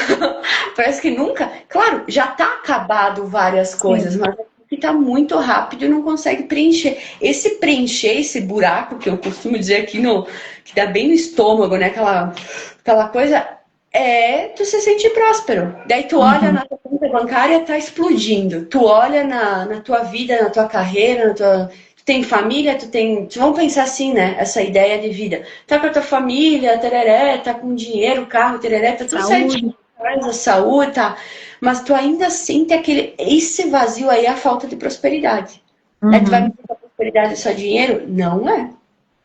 Parece que nunca. Claro, já tá acabado várias coisas, Sim. mas que tá muito rápido e não consegue preencher. Esse preencher, esse buraco que eu costumo dizer aqui no, que dá bem no estômago, né? Aquela coisa tu se sente próspero. Daí tu olha Uhum. na tua conta bancária, tá explodindo. Tu olha na tua vida, na tua carreira, tu tem família, tu tem. Vamos pensar assim, né? Essa ideia de vida. Tá com a tua família, tereré, tá com dinheiro, carro, tereré, tá tudo certinho. Saúde. Casa, saúde, tá. Mas tu ainda sente esse vazio aí, a falta de prosperidade. Daí tu vai me Uhum. dizer que a prosperidade é só dinheiro? Não é.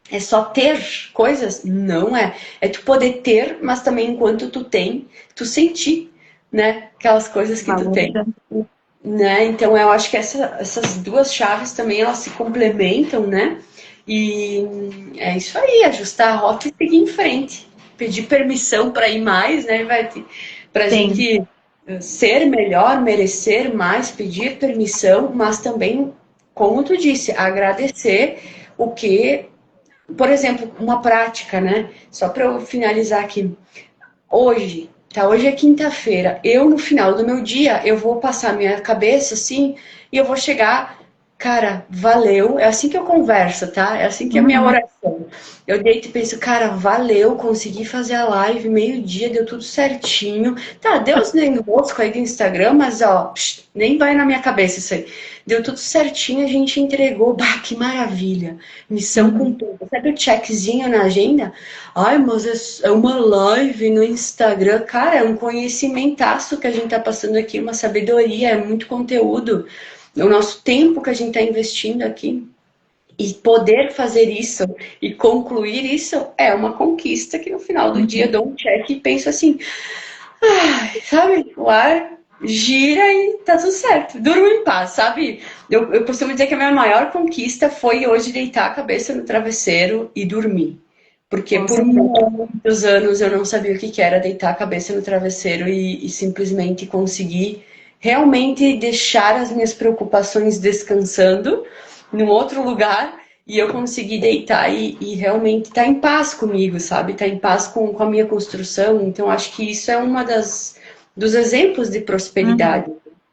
É só ter coisas? Não é. É tu poder ter, mas também enquanto tu tem, tu sentir, né? Aquelas coisas que tu tem, Valorizando. né? Então eu acho que essas duas chaves também elas se complementam, né? E é isso aí, ajustar a rota e seguir em frente. Pedir permissão para ir mais, né, Ivete? Para a Sim. gente ser melhor, merecer mais, pedir permissão, mas também, como tu disse, agradecer o que por exemplo, uma prática, né? Só para eu finalizar aqui. Hoje, tá? Hoje é quinta-feira. Eu, no final do meu dia, eu vou passar minha cabeça assim e eu vou chegar, cara, valeu. É assim que eu converso, tá? É assim que é a minha Uhum. oração. Eu deito e penso, cara, valeu, consegui fazer a live, meio-dia, deu tudo certinho. Tá, Deus nem no rosco aí do Instagram, mas ó, nem vai na minha cabeça isso aí. Deu tudo certinho, a gente entregou. Bah, que maravilha. Missão Uhum. cumprida. Sabe o checkzinho na agenda? Ai, mas é uma live no Instagram. Cara, é um conhecimentaço que a gente tá passando aqui, uma sabedoria, é muito conteúdo. O nosso tempo que a gente está investindo aqui. E poder fazer isso e concluir isso é uma conquista que no final do dia Uhum. dou um check e penso assim, sabe, o ar gira e tá tudo certo. Durmo em paz, sabe? Eu costumo dizer que a minha maior conquista foi hoje deitar a cabeça no travesseiro e dormir. Porque Com por certeza. muitos anos eu não sabia o que era deitar a cabeça no travesseiro e simplesmente conseguir realmente deixar as minhas preocupações descansando num outro lugar e eu consegui deitar e realmente estar em paz comigo, sabe? Estar em paz com a minha construção. Então, acho que isso é uma dos exemplos de Uhum. prosperidade.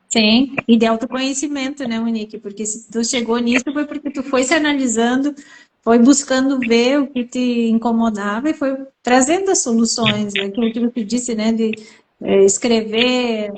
Sim, e de autoconhecimento, né, Monique? Porque se tu chegou nisso foi porque tu foi se analisando, foi buscando ver o que te incomodava e foi trazendo as soluções. Aquilo que você disse, né, de escrever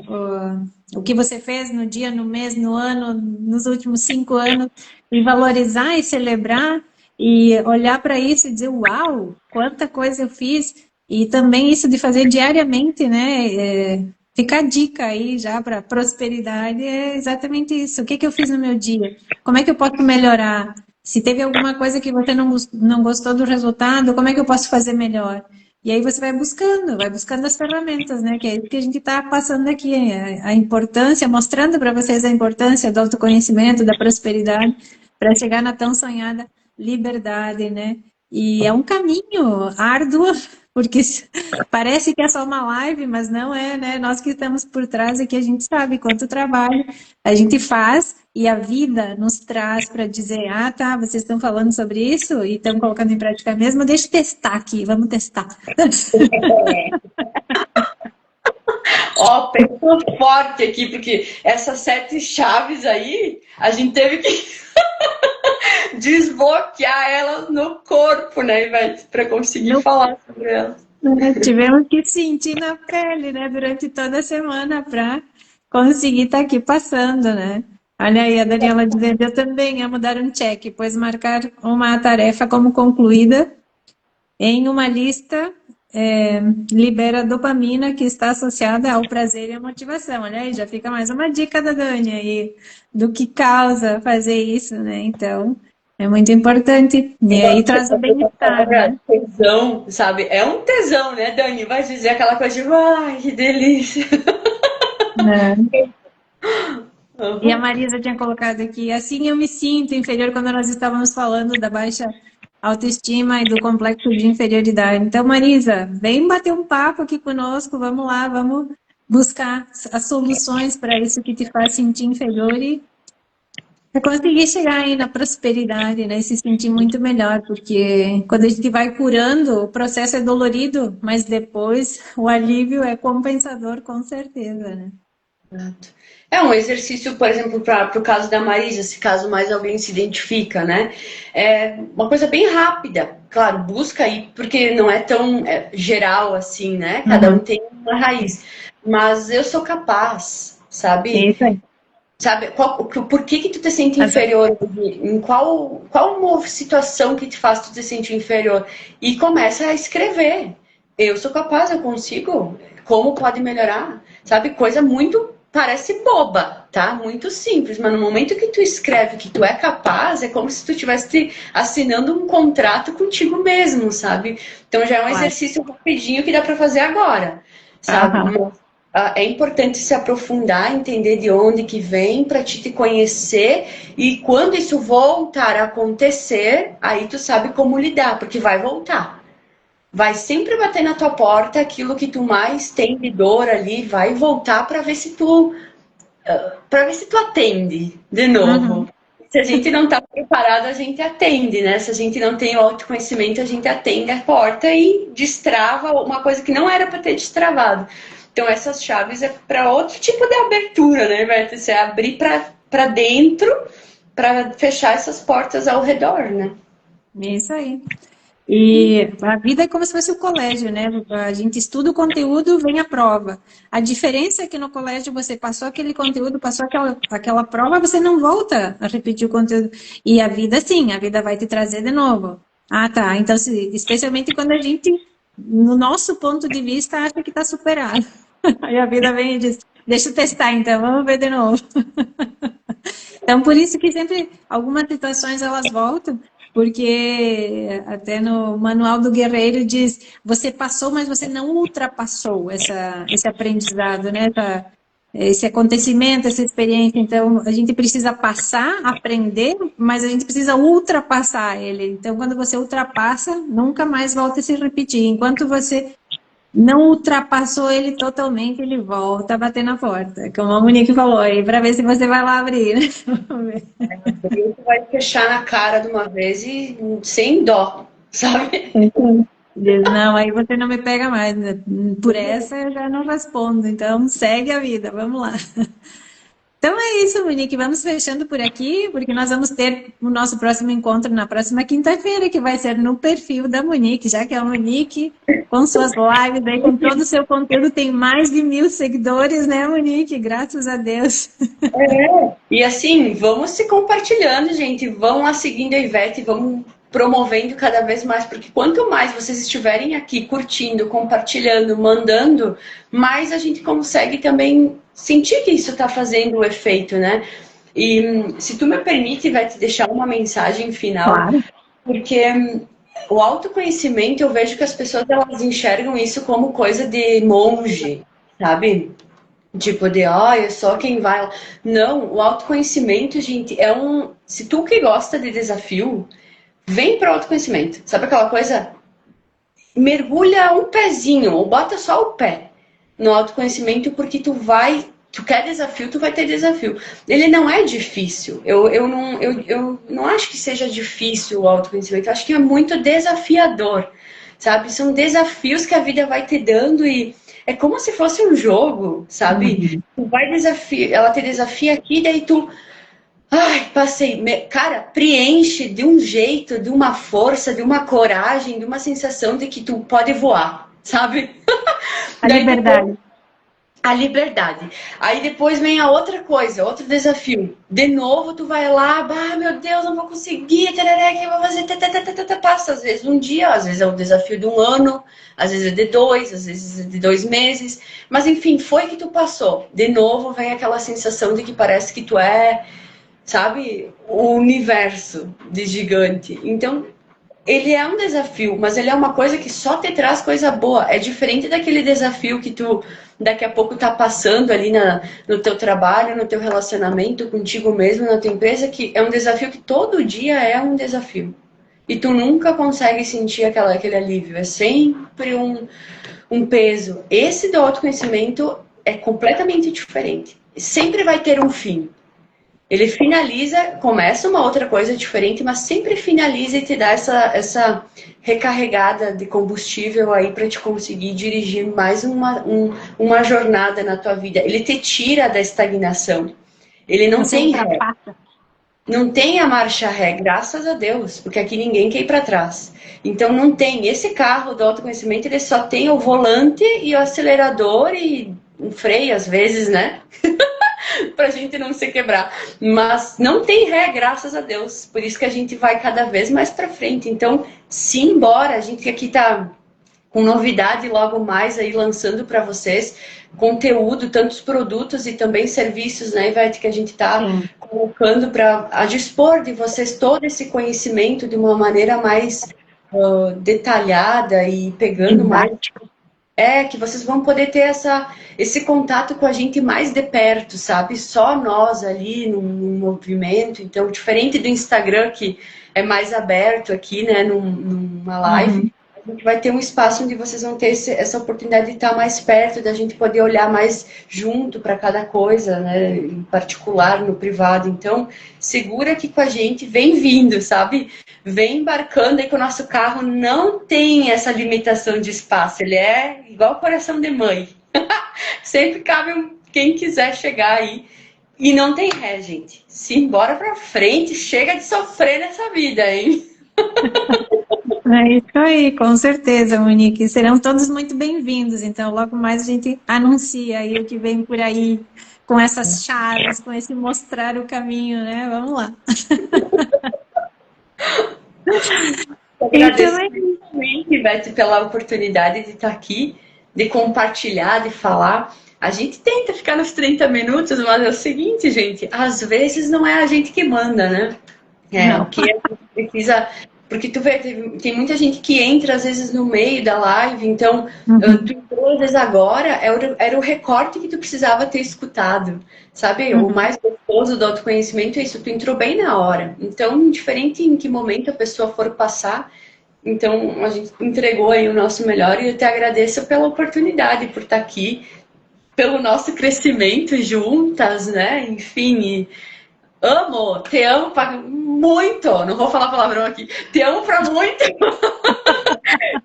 o que você fez no dia, no mês, no ano, nos últimos 5 anos, e valorizar e celebrar e olhar para isso e dizer, uau, quanta coisa eu fiz. E também isso de fazer diariamente, né? Fica a dica aí já para prosperidade, é exatamente isso. O que que eu fiz no meu dia? Como é que eu posso melhorar? Se teve alguma coisa que você não gostou do resultado, como é que eu posso fazer melhor? E aí você vai buscando as ferramentas, né? Que é isso que a gente está passando aqui, a importância, mostrando para vocês a importância do autoconhecimento, da prosperidade, para chegar na tão sonhada liberdade, né? E é um caminho árduo, porque parece que é só uma live, mas não é, né? Nós que estamos por trás é que a gente sabe quanto trabalho a gente faz e a vida nos traz para dizer, ah, tá, vocês estão falando sobre isso e estão colocando em prática mesmo, deixa eu testar aqui, vamos testar. Ó, pensou forte aqui, porque essas 7 chaves aí, a gente teve que desbloquear elas no corpo, né, Ivete, para conseguir No falar sobre elas. Tivemos que sentir na pele, né, durante toda a semana para conseguir estar aqui passando, né? Olha aí, a Daniela dizendo, eu também amo dar um check, pois marcar uma tarefa como concluída em uma lista libera dopamina que está associada ao prazer e à motivação. Olha aí, já fica mais uma dica da Dani aí, do que causa fazer isso, né? Então, é muito importante. E aí traz o bem-estar, né? Tesão, sabe? É um tesão, né, Dani? Vai dizer aquela coisa de, ai, que delícia. É. E a Uhum. Marisa tinha colocado aqui, assim eu me sinto inferior quando nós estávamos falando da baixa autoestima e do complexo de inferioridade. Então, Marisa, vem bater um papo aqui conosco, vamos lá, vamos buscar as soluções para isso que te faz sentir inferior e conseguir chegar aí na prosperidade, né? E se sentir muito melhor, porque quando a gente vai curando, o processo é dolorido, mas depois o alívio é compensador, com certeza, né? Exato. É um exercício, por exemplo, para o caso da Marisa, se caso mais alguém se identifica, né? É uma coisa bem rápida. Claro, busca aí, porque não é tão geral assim, né? Cada um Uhum. tem uma raiz. Mas eu sou capaz, É sabe? isso aí. Sabe, por que que tu te sente inferior? Em qual uma situação que te faz tu te sentir inferior? E começa a escrever. Eu sou capaz, eu consigo. Como pode melhorar? Sabe, coisa muito, parece boba, tá? Muito simples, mas no momento que tu escreve que tu é capaz, é como se tu estivesse assinando um contrato contigo mesmo, sabe? Então já é um Claro. exercício rapidinho que dá pra fazer agora, sabe? Aham. É importante se aprofundar, entender de onde que vem para te conhecer e quando isso voltar a acontecer, aí tu sabe como lidar, porque vai voltar. Vai sempre bater na tua porta aquilo que tu mais tem de dor ali, vai voltar para ver se tu atende de novo. Uhum. Se a gente não está preparado, a gente atende, né? Se a gente não tem o autoconhecimento, a gente atende a porta e destrava uma coisa que não era para ter destravado. Então, essas chaves é para outro tipo de abertura, né, Berta? Você abrir para dentro para fechar essas portas ao redor, né? Isso aí. E a vida é como se fosse o colégio, né? A gente estuda o conteúdo, vem a prova. A diferença é que no colégio você passou aquele conteúdo, passou aquela prova, você não volta a repetir o conteúdo. E a vida, sim, a vida vai te trazer de novo. Ah, tá. Então, especialmente quando a gente, no nosso ponto de vista, acha que está superado. Aí a vida vem e diz, deixa eu testar, então, vamos ver de novo. Então, por isso que sempre algumas situações elas voltam, porque até no Manual do Guerreiro diz, você passou, mas você não ultrapassou esse aprendizado, né? Esse acontecimento, essa experiência. Então, a gente precisa passar, aprender, mas a gente precisa ultrapassar ele. Então, quando você ultrapassa, nunca mais volta a se repetir. Enquanto você não ultrapassou ele totalmente, ele volta a bater na porta, como a Monique falou aí, para ver se você vai lá abrir, né? Vamos ver. Tu vai fechar na cara de uma vez e sem dó, sabe? Então, diz, não, aí você não me pega mais, né? Por essa eu já não respondo, então segue a vida, vamos lá. Então é isso, Monique. Vamos fechando por aqui, porque nós vamos ter o nosso próximo encontro na próxima quinta-feira, que vai ser no perfil da Monique, já que a Monique, com suas lives, aí, com todo o seu conteúdo, tem mais de 1.000 seguidores, né, Monique? Graças a Deus. E assim, vamos se compartilhando, gente. Vão lá seguindo a Ivete, vamos promovendo cada vez mais, porque quanto mais vocês estiverem aqui curtindo, compartilhando, mandando, mais a gente consegue também sentir que isso está fazendo o efeito, né? E se tu me permite, Ivete, deixar uma mensagem final, Claro. porque o autoconhecimento, eu vejo que as pessoas elas enxergam isso como coisa de monge, sabe? Tipo de, é só quem vai lá. Não, o autoconhecimento, gente, é um. Se tu que gosta de desafio, vem pro autoconhecimento. Sabe aquela coisa? Mergulha um pezinho, ou bota só o pé no autoconhecimento, porque tu vai. Tu quer desafio, tu vai ter desafio. Ele não é difícil. Eu não acho que seja difícil o autoconhecimento. Eu acho que é muito desafiador, sabe? São desafios que a vida vai te dando e é como se fosse um jogo, sabe? Uhum. Tu vai desafiar, ela te desafia aqui, daí tu, ai, passei, cara, preenche de um jeito, de uma força, de uma coragem, de uma sensação de que tu pode voar, sabe? A Daí depois liberdade. A liberdade. Aí depois vem a outra coisa, outro desafio. De novo, tu vai lá, ah, meu Deus, não vou conseguir, tereré, que eu vou fazer, passa às vezes um dia, às vezes é um desafio de um ano, às vezes é de dois, às vezes é de 2 meses. Mas enfim, foi que tu passou. De novo, vem aquela sensação de que parece que tu é, sabe, o universo de gigante. Então, ele é um desafio, mas ele é uma coisa que só te traz coisa boa. É diferente daquele desafio que tu daqui a pouco tá passando ali no teu trabalho, no teu relacionamento contigo mesmo, na tua empresa, que é um desafio que todo dia é um desafio. E tu nunca consegue sentir aquele alívio. É sempre um peso. Esse do autoconhecimento é completamente diferente. Sempre vai ter um fim. Ele finaliza, começa uma outra coisa diferente, mas sempre finaliza e te dá essa recarregada de combustível aí para te conseguir dirigir mais uma jornada na tua vida. Ele te tira da estagnação. Ele não Você tem ré. ultrapassa. Não tem a marcha ré, graças a Deus, porque aqui ninguém quer ir para trás. Então não tem. Esse carro do autoconhecimento, ele só tem o volante e o acelerador e um freio às vezes, né? Pra gente não se quebrar. Mas não tem ré, graças a Deus. Por isso que a gente vai cada vez mais pra frente. Então, sim, bora. A gente aqui tá com novidade logo mais aí lançando para vocês conteúdo, tantos produtos e também serviços, né, Ivete, que a gente tá colocando para a dispor de vocês todo esse conhecimento de uma maneira mais detalhada e pegando mais. Que vocês vão poder ter esse contato com a gente mais de perto, sabe? Só nós ali num movimento. Então, diferente do Instagram, que é mais aberto aqui, né? Numa live, a gente vai ter um espaço onde vocês vão ter essa oportunidade de estar mais perto, da gente poder olhar mais junto para cada coisa, né? Em particular, no privado. Então, segura aqui com a gente, vem vindo, sabe? Vem embarcando aí que o nosso carro não tem essa limitação de espaço. Ele é igual coração de mãe. Sempre cabe quem quiser chegar aí. E não tem ré, gente. Simbora pra frente, chega de sofrer nessa vida, hein? É isso aí, com certeza, Monique. Serão todos muito bem-vindos. Então, logo mais a gente anuncia aí o que vem por aí, com essas chaves, com esse mostrar o caminho, né? Vamos lá. Agradeço muito, Ivete, pela oportunidade de estar aqui, de compartilhar, de falar. A gente tenta ficar nos 30 minutos, mas é o seguinte, gente, às vezes não é a gente que manda, né? O que a gente precisa. Porque tu vê, tem muita gente que entra às vezes no meio da live, então tu entrou às vezes agora, era o recorte que tu precisava ter escutado, sabe? O mais gostoso do autoconhecimento é isso, tu entrou bem na hora. Então, indiferente em que momento a pessoa for passar, então a gente entregou aí o nosso melhor e eu te agradeço pela oportunidade, por estar aqui, pelo nosso crescimento juntas, né? Enfim, amo, te amo pra muito, não vou falar palavrão aqui, te amo pra muito,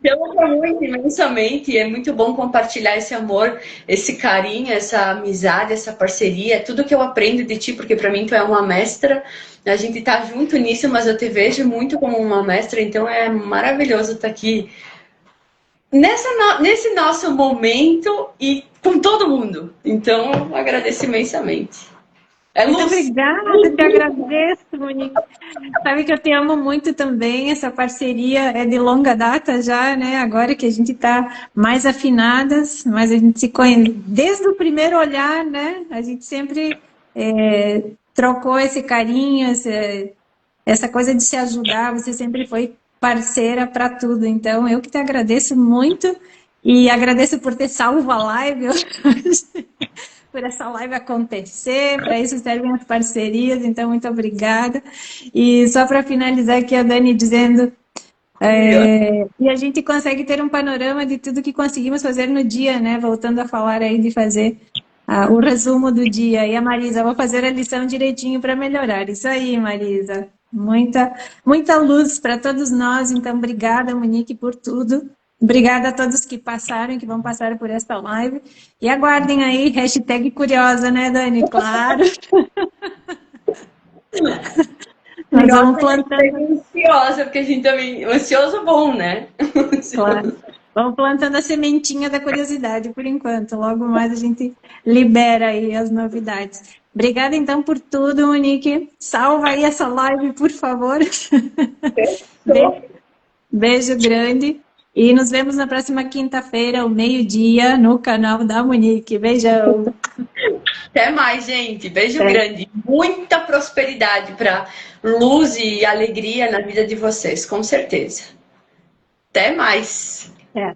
te amo pra muito, imensamente, e é muito bom compartilhar esse amor, esse carinho, essa amizade, essa parceria, tudo que eu aprendo de ti, porque pra mim tu é uma mestra, a gente tá junto nisso, mas eu te vejo muito como uma mestra, então é maravilhoso estar aqui nesse nosso momento e com todo mundo, então eu agradeço imensamente. Muito obrigada, te agradeço, Monique. Sabe que eu te amo muito também, essa parceria é de longa data já, né? Agora que a gente está mais afinadas, mas a gente se conhece desde o primeiro olhar, né? A gente sempre trocou esse carinho, essa coisa de se ajudar, você sempre foi parceira para tudo. Então, eu que te agradeço muito e agradeço por ter salvo a live hoje. Por essa live acontecer, para isso servem as parcerias, então muito obrigada. E só para finalizar aqui, a Dani dizendo, e a gente consegue ter um panorama de tudo que conseguimos fazer no dia, né? Voltando a falar aí de fazer o resumo do dia. E a Marisa, vou fazer a lição direitinho para melhorar. Isso aí, Marisa. Muita luz para todos nós, então obrigada, Monique, por tudo. Obrigada a todos que passaram, que vão passar por esta live. E aguardem aí, hashtag curiosa, né, Dani? Claro. Nós vamos plantando. Ansiosa, porque a gente também. Ansioso bom, né? Claro. Vamos plantando a sementinha da curiosidade por enquanto. Logo mais a gente libera aí as novidades. Obrigada então por tudo, Monique. Salva aí essa live, por favor. Beijo grande. E nos vemos na próxima quinta-feira, ao meio-dia, no canal da Monique. Beijão. Até mais, gente. Beijo grande. Muita prosperidade para luz e alegria na vida de vocês, com certeza. Até mais. É.